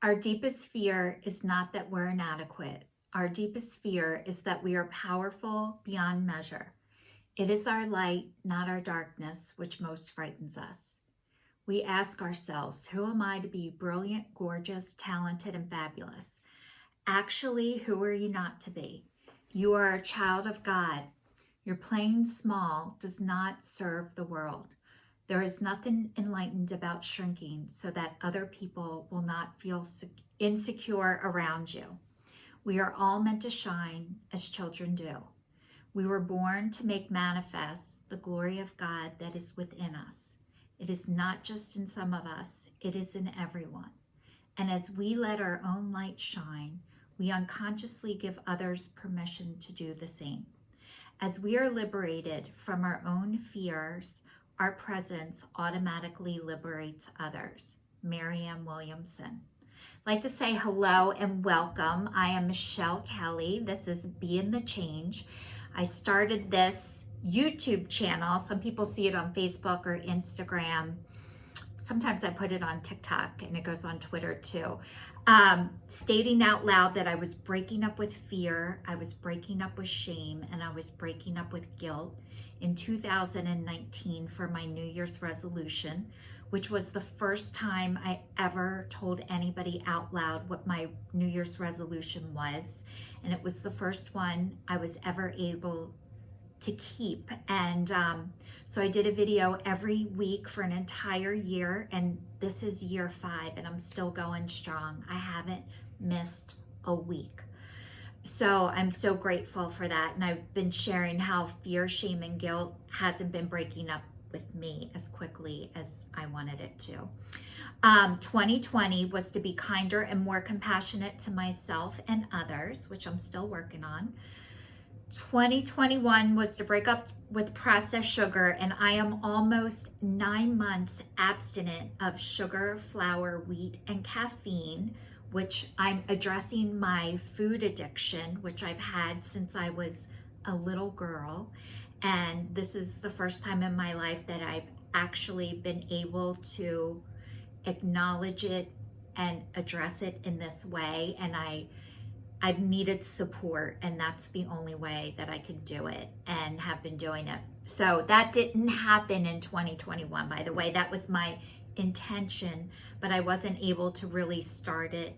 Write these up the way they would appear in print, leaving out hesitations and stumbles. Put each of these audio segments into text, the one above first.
Our deepest fear is not that we're inadequate. Our deepest fear is that we are powerful beyond measure. It is our light, not our darkness, which most frightens us. We ask ourselves, who am I to be brilliant, gorgeous, talented, and fabulous? Actually, who are you not to be? You are a child of God. Your playing small does not serve the world. There is nothing enlightened about shrinking so that other people will not feel insecure around you. We are all meant to shine as children do. We were born to make manifest the glory of God that is within us. It is not just in some of us, it is in everyone. And as we let our own light shine, we unconsciously give others permission to do the same. As we are liberated from our own fears, our presence automatically liberates others. Marianne Williamson. I'd like to say hello and welcome. I am Michelle Kelly. This is Be in the Change. I started this YouTube channel. Some people see it on Facebook or Instagram. Sometimes I put it on TikTok and it goes on Twitter too. Stating out loud that I was breaking up with fear, I was breaking up with shame, and I was breaking up with guilt in 2019 for my New Year's resolution, which was the first time I ever told anybody out loud what my New Year's resolution was. And it was the first one I was ever able to keep. And so I did a video every week for an entire year, and this is year 5 and I'm still going strong. I haven't missed a week. So I'm so grateful for that. And I've been sharing how fear, shame, and guilt hasn't been breaking up with me as quickly as I wanted it to. 2020 was to be kinder and more compassionate to myself and others, which I'm still working on. 2021 was to break up with processed sugar, and I am almost 9 months abstinent of sugar, flour, wheat, and caffeine, which I'm addressing my food addiction, which I've had since I was a little girl. And this is the first time in my life that I've actually been able to acknowledge it and address it in this way. And I've needed support, and that's the only way that I can do it, and have been doing it. So that didn't happen in 2021, by the way. That was my intention, but I wasn't able to really start it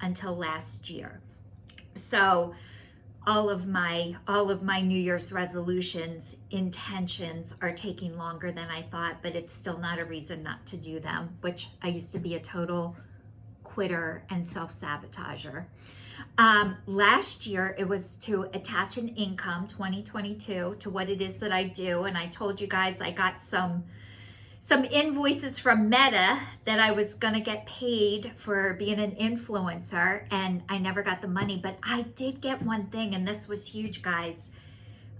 until last year. So all of my New Year's resolutions, intentions are taking longer than I thought, but it's still not a reason not to do them, which I used to be a total quitter and self-sabotager. Last year, it was to attach an income, 2022, to what it is that I do. And I told you guys I got some invoices from Meta that I was going to get paid for being an influencer, and I never got the money. But I did get one thing, and this was huge, guys.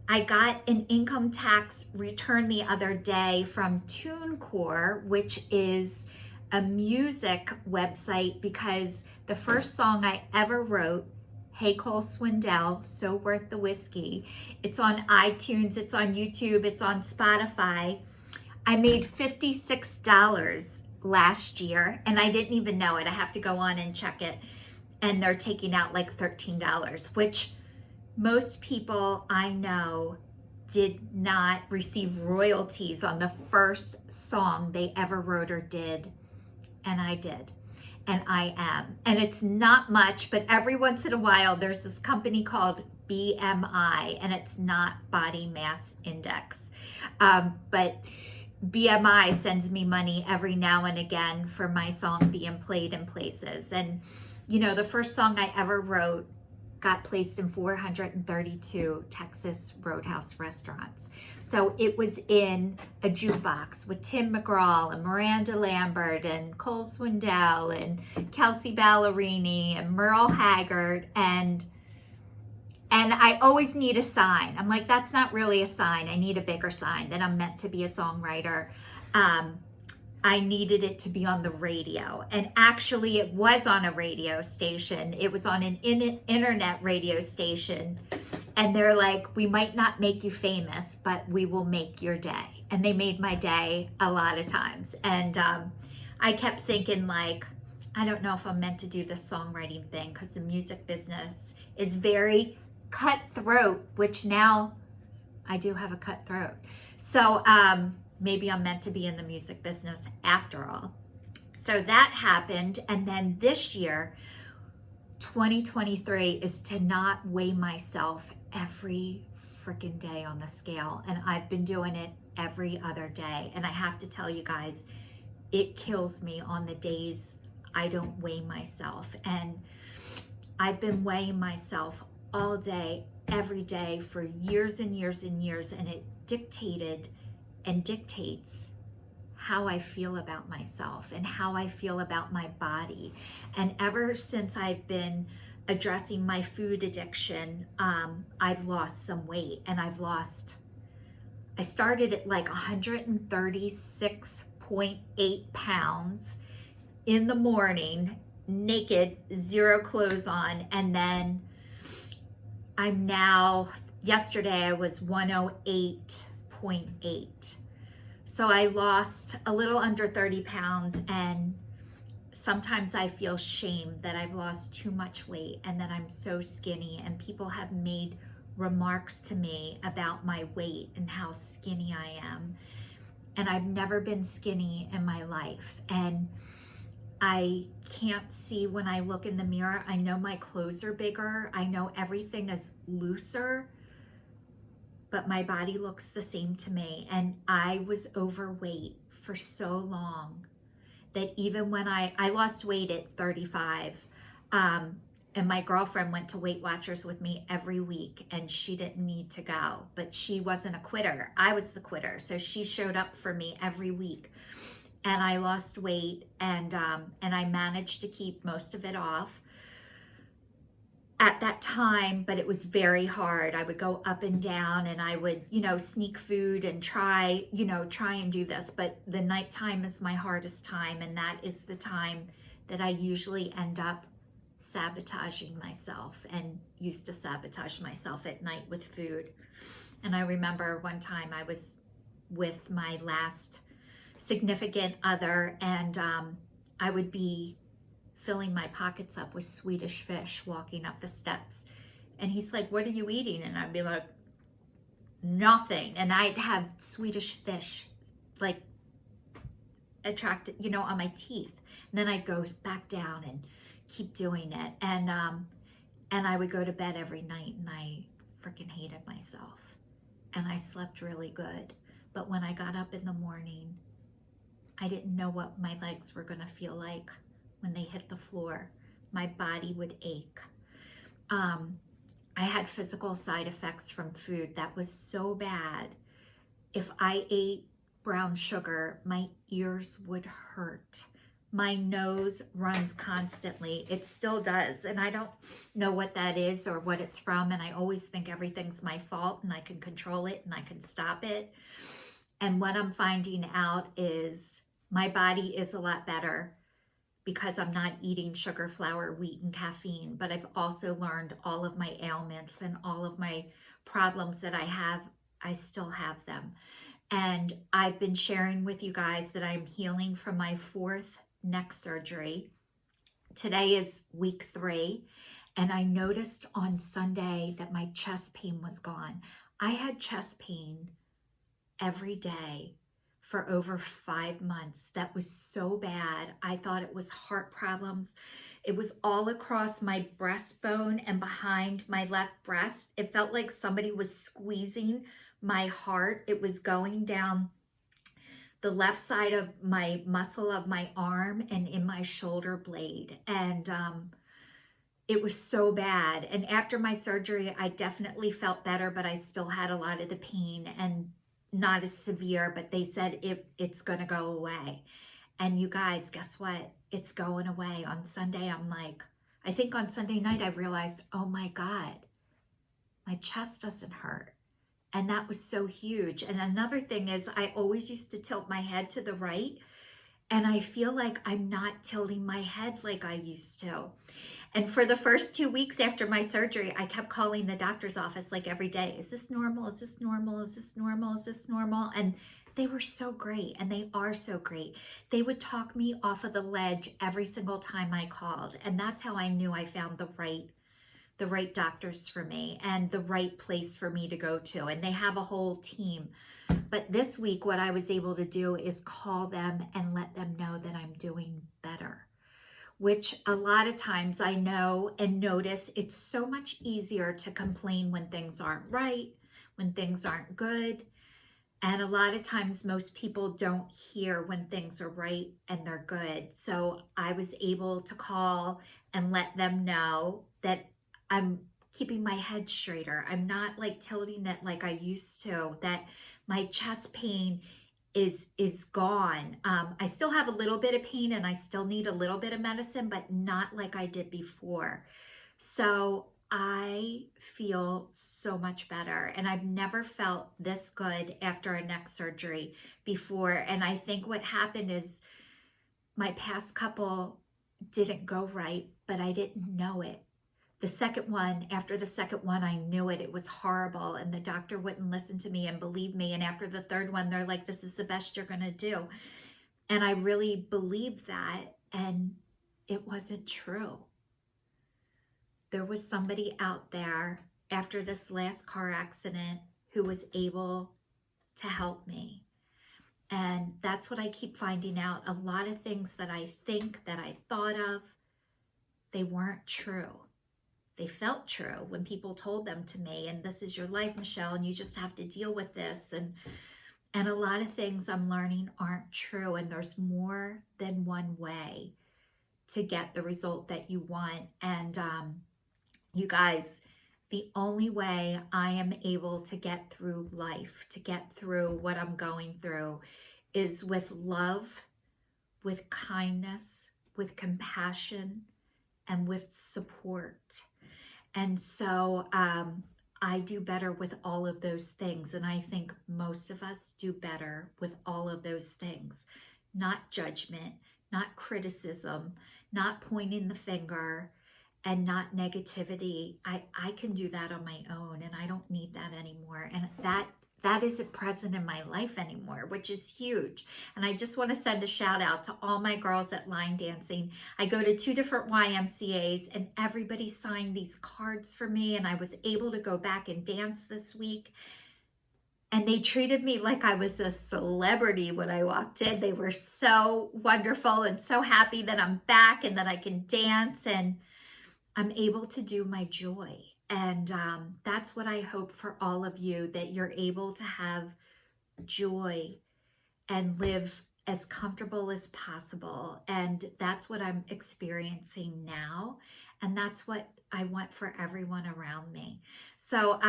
I got an income tax return the other day from TuneCore, which is a music website, because the first song I ever wrote, Hey Cole Swindell, So Worth the Whiskey, it's on iTunes, it's on YouTube, it's on Spotify. I made $56 last year, and I didn't even know it. I have to go on and check it, and they're taking out like $13, which most people I know did not receive royalties on the first song they ever wrote or did. And I did, and I am. And it's not much, but every once in a while, there's this company called BMI, and it's not Body Mass Index. But BMI sends me money every now and again for my song being played in places. And, you know, the first song I ever wrote got placed in 432 Texas Roadhouse restaurants. So it was in a jukebox with Tim McGraw and Miranda Lambert and Cole Swindell and Kelsey Ballerini and Merle Haggard, and I always need a sign. I'm like, that's not really a sign. I need a bigger sign that I'm meant to be a songwriter. I needed it to be on the radio. And actually, it was on a radio station. It was on an internet radio station. And they're like, we might not make you famous, but we will make your day. And they made my day a lot of times. And I kept thinking, like, I don't know if I'm meant to do the songwriting thing because the music business is very cutthroat, which now I do have a cutthroat. So maybe I'm meant to be in the music business after all. So that happened. And then this year, 2023, is to not weigh myself every freaking day on the scale. And I've been doing it every other day. And I have to tell you guys, it kills me on the days I don't weigh myself. And I've been weighing myself all day, every day for years and years and years. And it dictated and dictates how I feel about myself and how I feel about my body. And ever since I've been addressing my food addiction, I've lost some weight. And I started at like 136.8 pounds in the morning, naked, zero clothes on. And then yesterday I was 108.8. So I lost a little under 30 pounds, and sometimes I feel shame that I've lost too much weight and that I'm so skinny, and people have made remarks to me about my weight and how skinny I am. And I've never been skinny in my life. And I can't see when I look in the mirror. I know my clothes are bigger. I know everything is looser, but my body looks the same to me. And I was overweight for so long that even when I lost weight at 35, and my girlfriend went to Weight Watchers with me every week, and she didn't need to go, but she wasn't a quitter. I was the quitter. So she showed up for me every week, and I lost weight, and I managed to keep most of it off at that time, but it was very hard. I would go up and down, and I would, sneak food and try and do this. But the nighttime is my hardest time, and that is the time that I usually end up sabotaging myself, and used to sabotage myself at night with food. And I remember one time I was with my last significant other, and I would be filling my pockets up with Swedish fish walking up the steps. And he's like, "What are you eating?" And I'd be like, "Nothing." And I'd have Swedish fish like attracted, on my teeth. And then I'd go back down and keep doing it. And I would go to bed every night, and I freaking hated myself. And I slept really good. But when I got up in the morning, I didn't know what my legs were gonna feel like when they hit the floor. My body would ache. I had physical side effects from food that was so bad. If I ate brown sugar, my ears would hurt. My nose runs constantly. It still does. And I don't know what that is or what it's from. And I always think everything's my fault, and I can control it and I can stop it. And what I'm finding out is my body is a lot better because I'm not eating sugar, flour, wheat, and caffeine. But I've also learned all of my ailments and all of my problems that I have, I still have them. And I've been sharing with you guys that I'm healing from my 4th neck surgery. Today is week 3. And I noticed on Sunday that my chest pain was gone. I had chest pain every day for over 5 months. That was so bad. I thought it was heart problems. It was all across my breastbone and behind my left breast. It felt like somebody was squeezing my heart. It was going down the left side of my muscle of my arm and in my shoulder blade. And it was so bad. And after my surgery, I definitely felt better, but I still had a lot of the pain, and not as severe, but they said it's going to go away. And you guys, guess what? It's going away. On Sunday, I think on Sunday night, I realized, oh my God, my chest doesn't hurt. And that was so huge. And another thing is, I always used to tilt my head to the right, and I feel like I'm not tilting my head like I used to. And for the first 2 weeks after my surgery, I kept calling the doctor's office like every day. Is this normal? Is this normal? Is this normal? Is this normal? And They were so great, and they are so great. They would talk me off of the ledge every single time I called, and that's how I knew I found the right doctors for me and the right place for me to go to. And they have a whole team. But this week, what I was able to do is call them and let them know that I'm doing better, which a lot of times I know and notice it's so much easier to complain when things aren't right, when things aren't good. And a lot of times, most people don't hear when things are right and they're good. So I was able to call and let them know that I'm keeping my head straighter. I'm not like tilting it like I used to, that my chest pain is gone. I still have a little bit of pain and I still need a little bit of medicine, but not like I did before. So I feel so much better, and I've never felt this good after a neck surgery before. And I think what happened is my past couple didn't go right, but I didn't know it. The second one, after the second one, I knew it. It was horrible, and the doctor wouldn't listen to me and believe me. And after the third one, they're like, this is the best you're going to do. And I really believed that, and it wasn't true. There was somebody out there after this last car accident who was able to help me. And that's what I keep finding out. A lot of things that I think that I thought of, they weren't true. They felt true when people told them to me, and this is your life, Michelle, and you just have to deal with this. And a lot of things I'm learning aren't true, and there's more than one way to get the result that you want. And you guys, the only way I am able to get through life, to get through what I'm going through, is with love, with kindness, with compassion, and with support. And so I do better with all of those things. And I think most of us do better with all of those things. Not judgment, not criticism, not pointing the finger, and not negativity. I can do that on my own, and I don't need that anymore. And that isn't present in my life anymore, which is huge. And I just want to send a shout out to all my girls at line dancing. I go to 2 different YMCAs, and everybody signed these cards for me, and I was able to go back and dance this week. And they treated me like I was a celebrity when I walked in. They were so wonderful and so happy that I'm back and that I can dance, and I'm able to do my joy. And that's what I hope for all of you, that you're able to have joy and live as comfortable as possible. And that's what I'm experiencing now. And that's what I want for everyone around me. So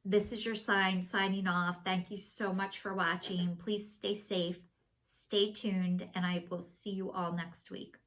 this is your signing off. Thank you so much for watching. Please stay safe, stay tuned, and I will see you all next week.